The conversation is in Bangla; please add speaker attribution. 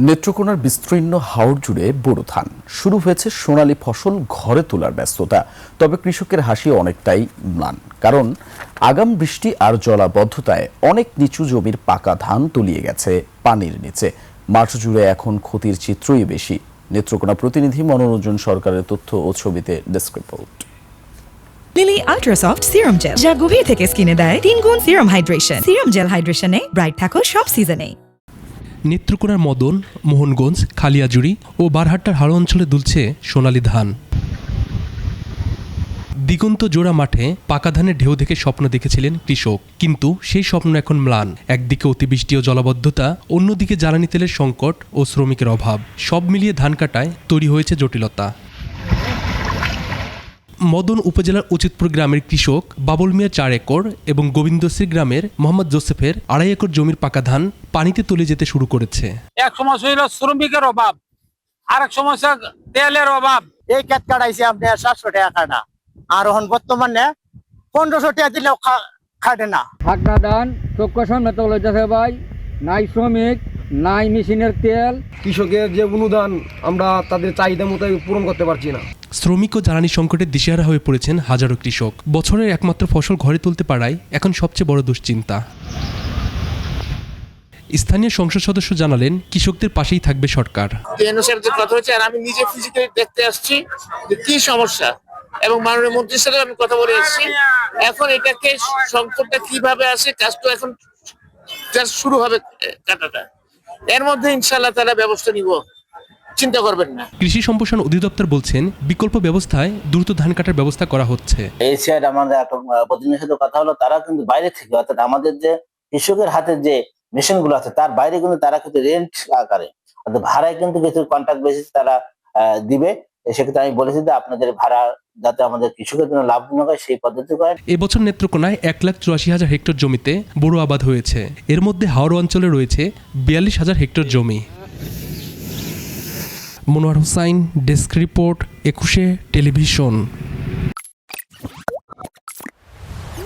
Speaker 1: নেত্রকোনার বিস্তীর্ণ হাওর জুড়ে বোরো ধান শুরু হয়েছে সোনালী ফসল ঘরে তোলার ব্যস্ততা। তবে কৃষকের হাসি অনেকটাই ম্লান, কারণ আগাম বৃষ্টি আর জলাবদ্ধতায় অনেক নিচু জমির পাকা ধান তলিয়ে গেছে পানির নিচে। মাঠ জুড়ে এখন ক্ষতির চিত্রই বেশি। নেত্রকোনা প্রতিনিধি মনোরঞ্জন সরকারের তথ্য ও ছবিতে desk report.
Speaker 2: Lily ultrasoft serum gel, যা গভীর থেকে স্কিনে দেয় 3 গুণ সিরাম হাইড্রেশন। সিরাম জেল হাইড্রেশনে ব্রাইট থাকো সব সিজনে।
Speaker 3: নেত্রকোনার মদন, মোহনগঞ্জ, খালিয়াজুড়ি ও বারহাট্টার হাড় অঞ্চলে দুলছে সোনালী ধান। দিগন্ত জোড়া মাঠে পাকা ধানের ঢেউ দেখে স্বপ্ন দেখেছিলেন কৃষক, কিন্তু সেই স্বপ্ন এখন ম্লান। একদিকে অতিবৃষ্টি ও জলাবদ্ধতা, অন্যদিকে জ্বালানি তেলের সংকট ও শ্রমিকের অভাব, সব মিলিয়ে ধান কাটায় তৈরি হয়েছে জটিলতা। মদন উপজেলার উচিতপুর গ্রামের কৃষক বাবুল মিয়া 4 একর এবং গোবিন্দশ্রী গ্রামের মোহাম্মদ জোসেফের 2.5 একর জমির পাকা ধান পানিতে তলে যেতে শুরু করেছে।
Speaker 4: এক সমস্যা হইল শ্রমিকের অভাব, আরেক সমস্যা তেলের অভাব।
Speaker 5: এই ক্ষেত কাটাইছে আপনার 700 টাকা কাটা, আর এখন বর্তমানে 1500 টাকা দিলেও খাটে না।
Speaker 6: ফাঁকনা ধান চক্র সামনে তো লইতেছে ভাই, নাই শ্রমিক, নাই মেশিনের তেল।
Speaker 7: কৃষকের যে অনুদান আমরা তাদের চাহিদা মতো পূরণ করতে পারছি না।
Speaker 3: শ্রমিক ও জ্বালানি সংকটে দিশেহারা হয়ে পড়েছেন হাজারো কৃষক। বছরের একমাত্র ফসল ঘরে তুলতে পারাই এখন সবচেয়ে বড় দুশ্চিন্তা। স্থানীয় সংসদ সদস্য জানালেন, কৃষকদের পাশেই থাকবে সরকার।
Speaker 4: কথা হচ্ছে, আর আমি নিজে ফিজিক্যালি দেখতে আসছি যে কি সমস্যা, এবং মাননীয় মন্ত্রীর সাথে আমি কথা বলে এসেছি। এখন এটাকে সংকটটা কিভাবে আসে, কাজ তো এখন শুরু হবে কাটাটা, এর মধ্যে ইনশাআল্লাহ তারা ব্যবস্থা নিব, চিন্তা করবেন না।
Speaker 3: কৃষি সম্প্রসারণ অধিদপ্তর বলছেন, বিকল্প ব্যবস্থায় দ্রুত ধান কাটার ব্যবস্থা করা হচ্ছে।
Speaker 8: এই সাইড আমাদের প্রতিনিধির সাথে কথা হলো, তারা কিন্তু বাইরে থেকে, অর্থাৎ আমাদের যে কৃষকের হাতে যে মেশিন গুলো আছে তার বাইরে কিন্তু তারা কিন্তু রেন্ট আকারে, অর্থাৎ ভাড়ায় কিন্তু কিছু কন্ট্রাক্ট বেসিস তারা দিবে। সেক্ষেত্রে আমি বলেছি যে আপনাদের ভাড়া যাতে আমাদের কৃষকের জন্য লাভজনক হয় সেই পদ্ধতি করেন।
Speaker 3: এবছর নেত্রকোনায় 1,84,000 হেক্টর জমিতে বোরো আবাদ হয়েছে। এর মধ্যে হাওর অঞ্চলে রয়েছে 42,000 হেক্টর জমি। Monowar Hossain, desk report, 21 television.